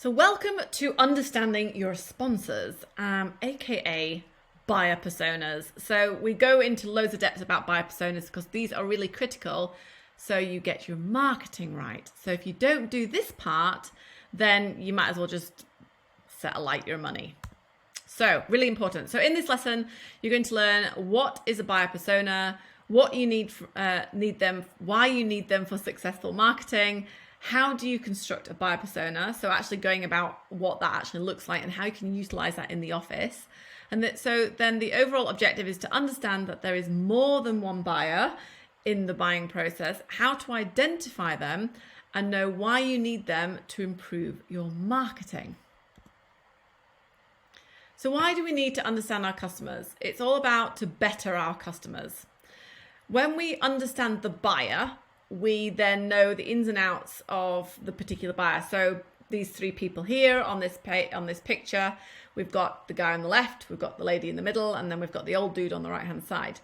So welcome to Understanding Your Sponsors, aka buyer personas. So we go into loads of depth about buyer personas because these are really critical so you get your marketing right. So if you don't do this part, then you might as well just set alight your money. So really important. So in this lesson, you're going to learn what is a buyer persona, what you need them, why you need them for successful marketing. How do you construct a buyer persona? So actually going about what that actually looks like and how you can utilize that in the office. And so then the overall objective is to understand that there is more than one buyer in the buying process, how to identify them and know why you need them to improve your marketing. So why do we need to understand our customers? It's all about to better our customers. When we understand the buyer, we then know the ins and outs of the particular buyer. So these three people here on this picture, we've got the guy on the left, we've got the lady in the middle, and then we've got the old dude on the right hand side.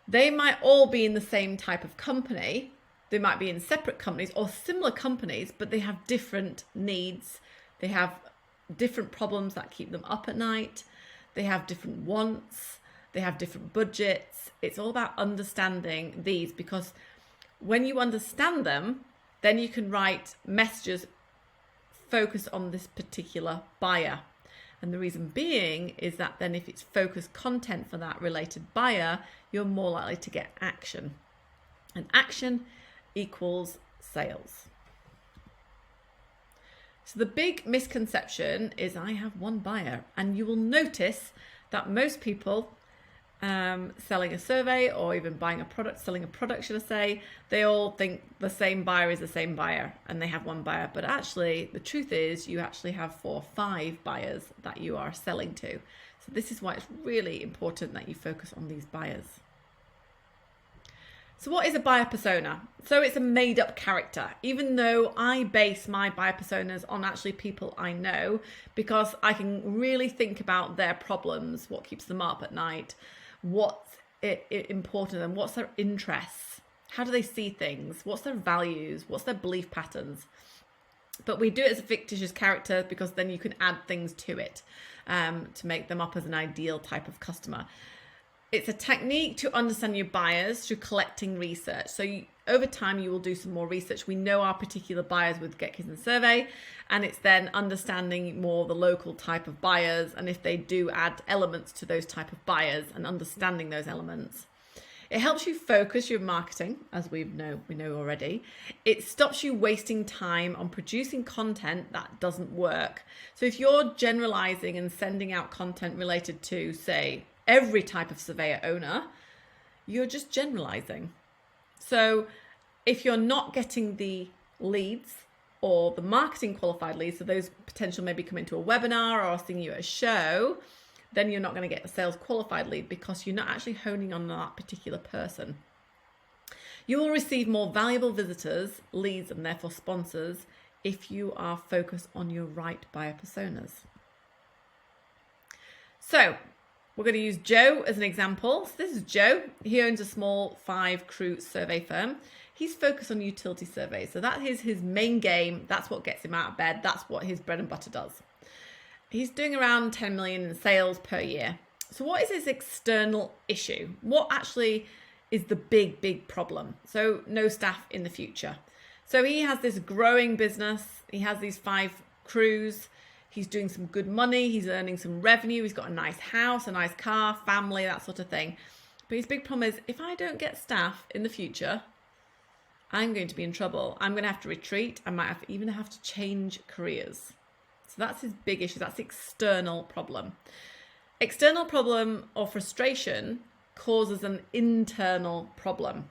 They might all be in the same type of company. They might be in separate companies or similar companies, but they have different needs. They have different problems that keep them up at night. They have different wants. They have different budgets. It's all about understanding these, because when you understand them, then you can write messages focused on this particular buyer. And the reason being is that then if it's focused content for that related buyer, you're more likely to get action. And action equals sales. So the big misconception is I have one buyer, and you will notice that most people selling a survey or even buying a product, selling a product, should I say, they all think the same buyer is the same buyer and they have one buyer. But actually, the truth is you actually have 4 or 5 buyers that you are selling to. So this is why it's really important that you focus on these buyers. So what is a buyer persona? So it's a made up character, even though I base my buyer personas on actually people I know, because I can really think about their problems, what keeps them up at night, what's important and what's their interests, how do they see things, what's their values, what's their belief patterns. But we do it as a fictitious character because then you can add things to it to make them up as an ideal type of customer. It's a technique to understand your buyers through collecting research. So over time, you will do some more research. We know our particular buyers with Get Kids In Survey, and it's then understanding more the local type of buyers, and if they do add elements to those type of buyers and understanding those elements. It helps you focus your marketing, as we know already. It stops you wasting time on producing content that doesn't work. So if you're generalizing and sending out content related to, say, every type of surveyor owner, you're just generalizing. So if you're not getting the leads or the marketing qualified leads, so those potential maybe come into a webinar or seeing you at a show, then you're not going to get a sales qualified lead because you're not actually honing on that particular person. You will receive more valuable visitors, leads, and therefore sponsors if you are focused on your right buyer personas. So we're going to use Joe as an example. So this is Joe. He owns a small 5-crew survey firm. He's focused on utility surveys. So that is his main game. That's what gets him out of bed. That's what his bread and butter does. He's doing around 10 million in sales per year. So what is his external issue? What actually is the big problem? So no staff in the future. So he has this growing business. He has these 5 crews. He's doing some good money. He's earning some revenue. He's got a nice house, a nice car, family, that sort of thing. But his big problem is if I don't get staff in the future, I'm going to be in trouble. I'm going to have to retreat. I might even have to change careers. So that's his big issue. That's the external problem. External problem or frustration causes an internal problem.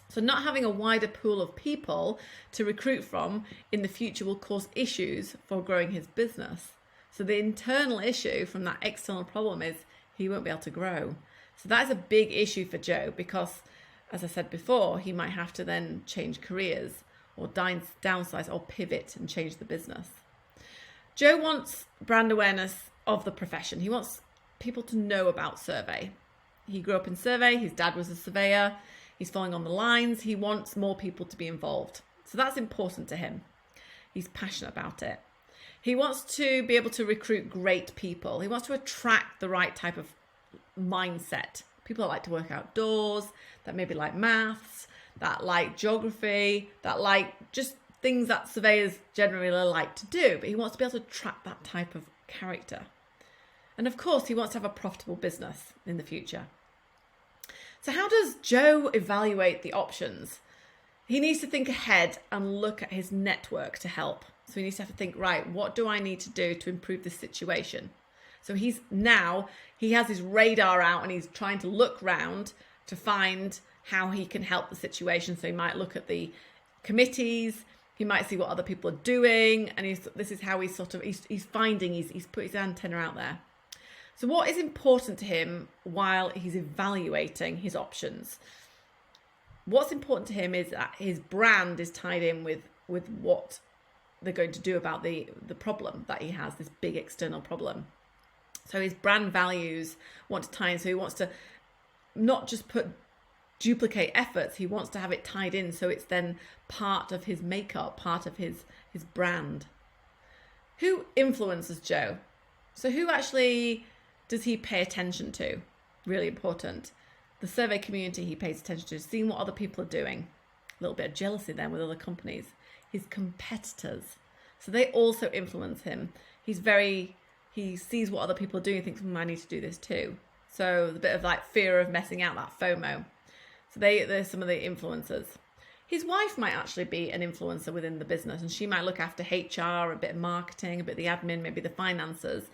So not having a wider pool of people to recruit from in the future will cause issues for growing his business. So the internal issue from that external problem is he won't be able to grow. So that is a big issue for Joe because, as I said before, he might have to then change careers or downsize or pivot and change the business. Joe wants brand awareness of the profession. He wants people to know about survey. He grew up in survey. His dad was a surveyor. He's following on the lines. He wants more people to be involved. So that's important to him. He's passionate about it. He wants to be able to recruit great people. He wants to attract the right type of mindset. People that like to work outdoors, that maybe like maths, that like geography, that like just things that surveyors generally like to do. But he wants to be able to attract that type of character. And of course, he wants to have a profitable business in the future. So how does Joe evaluate the options? He needs to think ahead and look at his network to help. So he needs to have to think, right, what do I need to do to improve this situation? So he has his radar out and he's trying to look round to find how he can help the situation. So he might look at the committees, he might see what other people are doing, and this is how he's put his antenna out there. So what is important to him while he's evaluating his options? What's important to him is that his brand is tied in with what they're going to do about the problem that he has, this big external problem. So his brand values want to tie in. So he wants to not just duplicate efforts, he wants to have it tied in so it's then part of his makeup, part of his brand. Who influences Joe? So who actually does he pay attention to? Really important. The survey community he pays attention to, seeing what other people are doing. A little bit of jealousy then with other companies. His competitors. So they also influence him. He sees what other people are doing and thinks, I need to do this too. So the bit of like fear of messing out, that FOMO. So they're some of the influencers. His wife might actually be an influencer within the business, and she might look after HR, a bit of marketing, a bit of the admin, maybe the finances.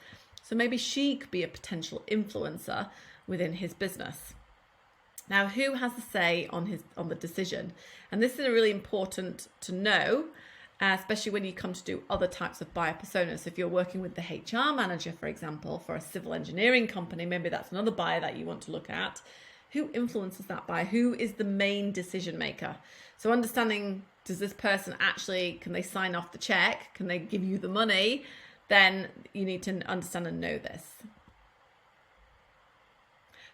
So maybe she could be a potential influencer within his business. Now, who has the say on the decision? And this is really important to know, especially when you come to do other types of buyer personas. So if you're working with the HR manager, for example, for a civil engineering company, maybe that's another buyer that you want to look at. Who influences that buyer? Who is the main decision maker? So understanding, does this person can they sign off the check? Can they give you the money? Then you need to understand and know this.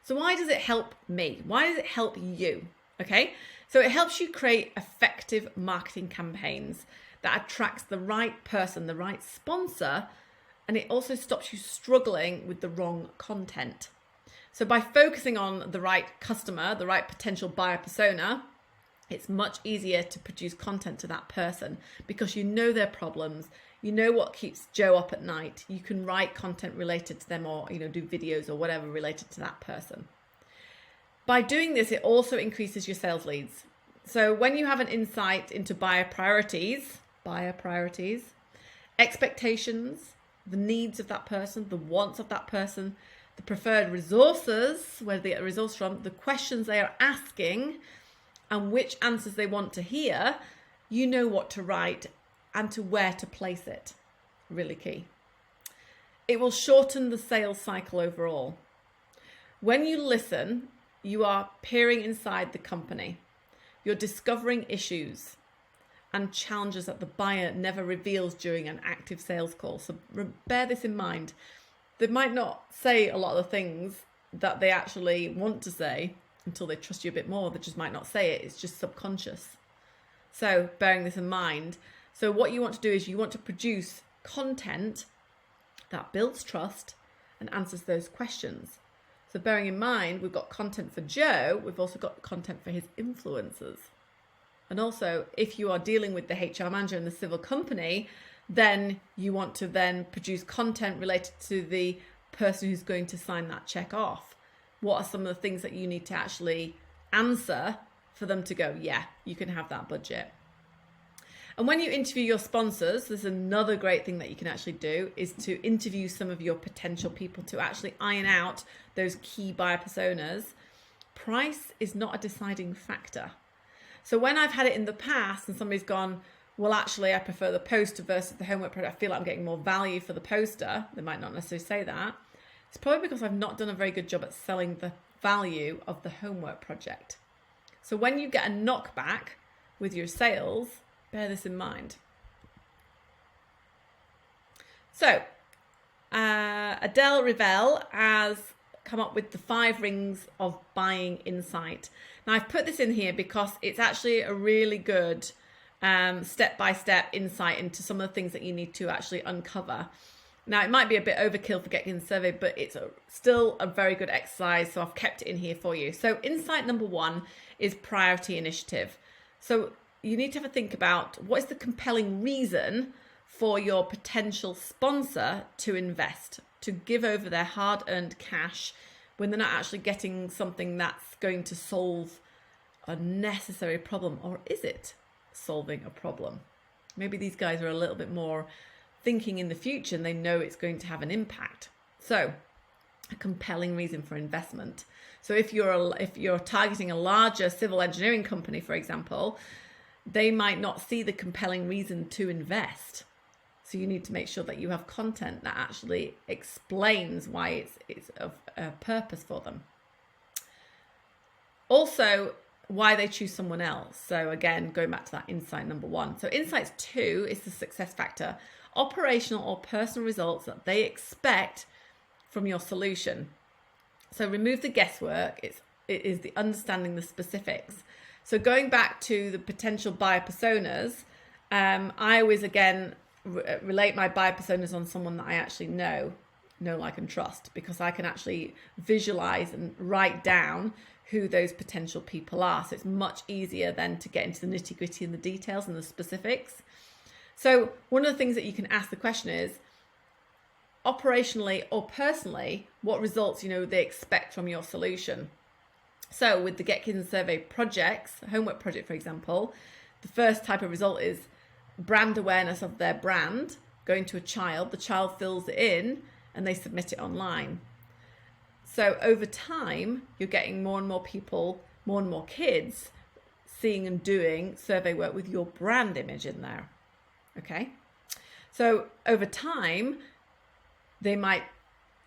So why does it help me? Why does it help you? Okay, so it helps you create effective marketing campaigns that attracts the right person, the right sponsor, and it also stops you struggling with the wrong content. So by focusing on the right customer, the right potential buyer persona, it's much easier to produce content to that person because you know their problems, you know what keeps Joe up at night. You can write content related to them or, do videos or whatever related to that person. By doing this, it also increases your sales leads. So when you have an insight into buyer priorities, expectations, the needs of that person, the wants of that person, the preferred resources, where they get the resource from, the questions they are asking, and which answers they want to hear, you know what to write and to where to place it. Really key. It will shorten the sales cycle overall. When you listen, you are peering inside the company. You're discovering issues and challenges that the buyer never reveals during an active sales call. So bear this in mind. They might not say a lot of the things that they actually want to say until they trust you a bit more. They just might not say it. It's just subconscious. So bearing this in mind. So what you want to do is you want to produce content that builds trust and answers those questions. So bearing in mind, we've got content for Joe, we've also got content for his influencers. And also, if you are dealing with the HR manager in the civil company, then you want to then produce content related to the person who's going to sign that check off. What are some of the things that you need to actually answer for them to go, yeah, you can have that budget? And when you interview your sponsors, there's another great thing that you can actually do is to interview some of your potential people to actually iron out those key buyer personas. Price is not a deciding factor. So when I've had it in the past and somebody's gone, well, actually, I prefer the poster versus the homework project. I feel like I'm getting more value for the poster. They might not necessarily say that. It's probably because I've not done a very good job at selling the value of the homework project. So when you get a knockback with your sales, bear this in mind. So Adele Revell has come up with the 5 rings of buying insight. Now I've put this in here because it's actually a really good step-by-step insight into some of the things that you need to actually uncover. Now, it might be a bit overkill for Get Kids Survey, but it's still a very good exercise, so I've kept it in here for you. So insight number 1 is priority initiative. So you need to have a think about what is the compelling reason for your potential sponsor to invest, to give over their hard-earned cash when they're not actually getting something that's going to solve a necessary problem. Or is it solving a problem? Maybe these guys are a little bit more thinking in the future and they know it's going to have an impact. So a compelling reason for investment. So if you're targeting a larger civil engineering company, for example, they might not see the compelling reason to invest. So you need to make sure that you have content that actually explains why it's of a purpose for them. Also, why they choose someone else. So again, going back to that insight number 1. So insight 2 is the success factor. Operational or personal results that they expect from your solution. So remove the guesswork. It is the understanding the specifics. So going back to the potential buyer personas, I always again relate my buyer personas on someone that I actually know, like, and trust, because I can actually visualize and write down who those potential people are. So it's much easier then to get into the nitty-gritty and the details and the specifics. So one of the things that you can ask the question is, operationally or personally, what results they expect from your solution. So with the Get Kids Survey projects, homework project for example, the first type of result is brand awareness of their brand going to a child. The child fills it in and they submit it online. So over time, you're getting more and more people, more and more kids seeing and doing survey work with your brand image in there. Okay. So over time, they might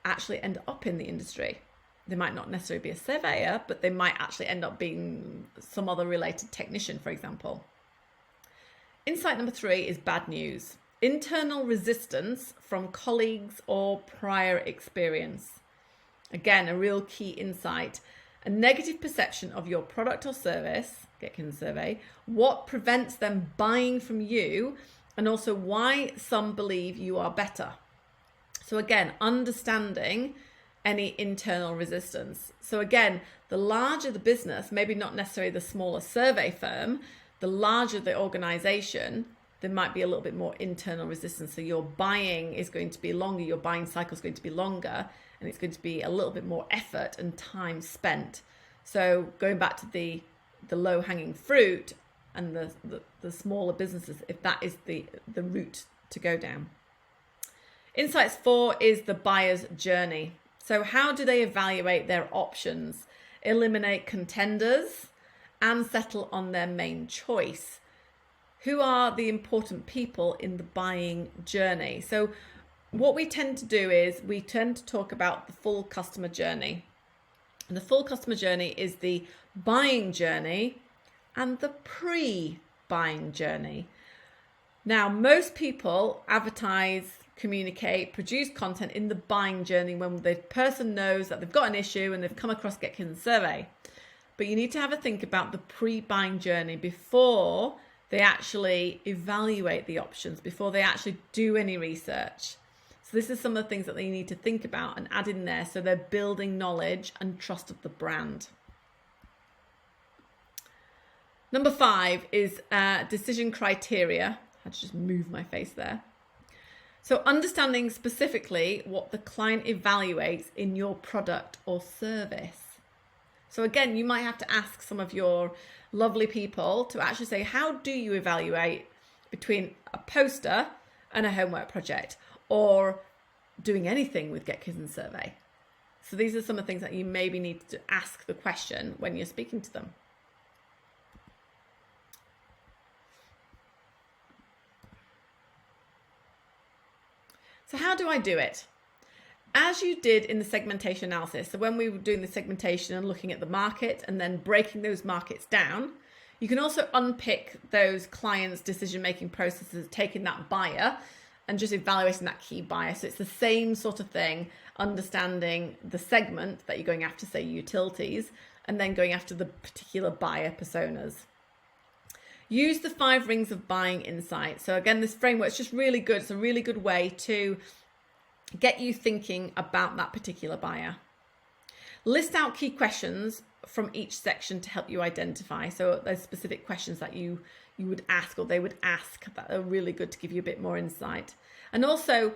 actually end up in the industry. They might not necessarily be a surveyor, but they might actually end up being some other related technician, for example. Insight number 3 is bad news. Internal resistance from colleagues or prior experience. Again, a real key insight. A negative perception of your product or service, Get Kids Survey, what prevents them buying from you, and also why some believe you are better. So again, understanding any internal resistance. So again, the larger the business, maybe not necessarily the smaller survey firm, the larger the organization, there might be a little bit more internal resistance. So your buying is going to be longer, your buying cycle is going to be longer, and it's going to be a little bit more effort and time spent. So going back to the low-hanging fruit and the smaller businesses, if that is the route to go down. Insights 4 is the buyer's journey. So how do they evaluate their options, eliminate contenders, and settle on their main choice? Who are the important people in the buying journey? So what we tend to do is we tend to talk about the full customer journey. And the full customer journey is the buying journey and the pre-buying journey. Now, most people advertise, communicate, produce content in the buying journey when the person knows that they've got an issue and they've come across Get Kids Survey. But you need to have a think about the pre-buying journey before they actually evaluate the options, before they actually do any research. So this is some of the things that they need to think about and add in there so they're building knowledge and trust of the brand. Number 5 is decision criteria. I had to just move my face there. So understanding specifically what the client evaluates in your product or service. So again, you might have to ask some of your lovely people to actually say, how do you evaluate between a poster and a homework project, or doing anything with Get Kids Survey? So these are some of the things that you maybe need to ask the question when you're speaking to them. So how do I do it? As you did in the segmentation analysis, so when we were doing the segmentation and looking at the market and then breaking those markets down, you can also unpick those clients' decision-making processes, taking that buyer and just evaluating that key buyer. So it's the same sort of thing, understanding the segment that you're going after, say utilities, and then going after the particular buyer personas. Use the 5 rings of buying insight. So again, this framework is just really good. It's a really good way to get you thinking about that particular buyer. List out key questions from each section to help you identify. So there's specific questions that you would ask, or they would ask, that are really good to give you a bit more insight. And also,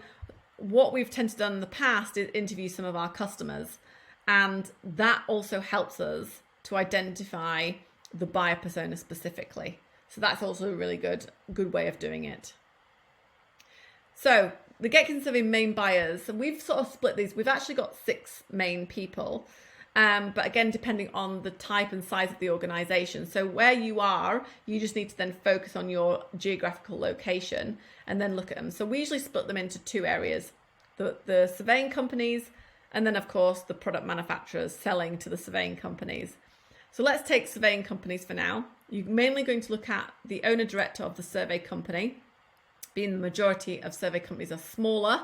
what we've tended to do in the past is interview some of our customers, and that also helps us to identify the buyer persona specifically. So that's also a really good way of doing it. So the Getkin Survey main buyers, so we've sort of split these. We've actually got 6 main people, but again, depending on the type and size of the organization. So where you are, you just need to then focus on your geographical location and then look at them. So we usually split them into 2 areas, the surveying companies, and then of course the product manufacturers selling to the surveying companies. So let's take surveying companies for now. You're mainly going to look at the owner director of the survey company, being the majority of survey companies are smaller.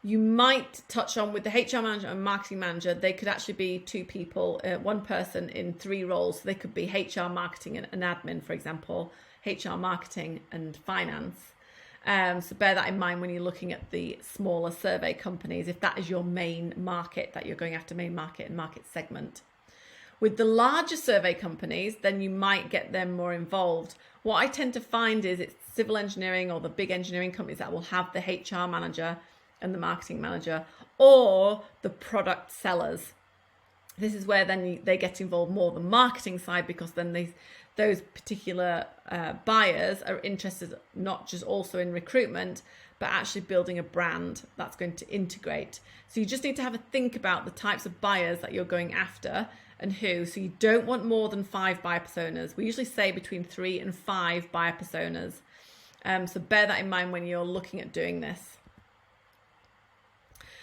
You might touch on with the HR manager and marketing manager, they could actually be 2 people, 1 person in 3 roles. So they could be HR, marketing and admin, for example, HR, marketing and finance. So bear that in mind when you're looking at the smaller survey companies, if that is your main market that you're going after, main market and market segment. With the larger survey companies, then you might get them more involved. What I tend to find is it's civil engineering or the big engineering companies that will have the HR manager and the marketing manager, or the product sellers. This is where then they get involved more the marketing side, because then those particular buyers are interested not just also in recruitment, but actually building a brand that's going to integrate. So you just need to have a think about the types of buyers that you're going after and who. So you don't want more than 5 buyer personas. We usually say between 3 and 5 buyer personas. So bear that in mind when you're looking at doing this.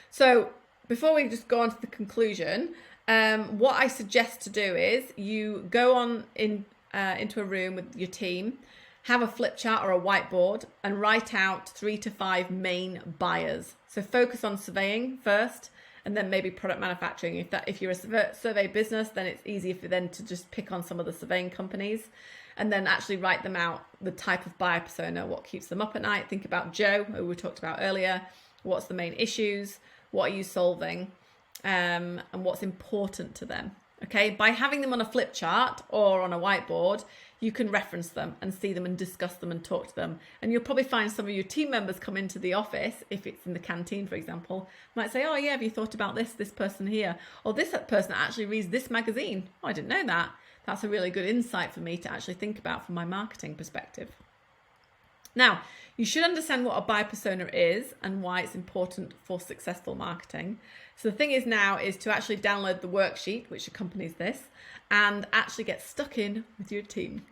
So before we just go on to the conclusion, what I suggest to do is you go on into a room with your team, have a flip chart or a whiteboard, and write out 3 to 5 main buyers. So focus on surveying first, and then maybe product manufacturing. If you're a survey business, then it's easier for them to just pick on some of the surveying companies, and then actually write them out, the type of buyer persona, what keeps them up at night. Think about Joe, who we talked about earlier. What's the main issues? What are you solving? And what's important to them? Okay, by having them on a flip chart or on a whiteboard, you can reference them and see them and discuss them and talk to them. And you'll probably find some of your team members come into the office, if it's in the canteen, for example, might say, oh yeah, have you thought about this person here? Or this person actually reads this magazine. Oh, I didn't know that. That's a really good insight for me to actually think about from my marketing perspective. Now, you should understand what a buyer persona is and why it's important for successful marketing. So the thing is now is to actually download the worksheet which accompanies this and actually get stuck in with your team.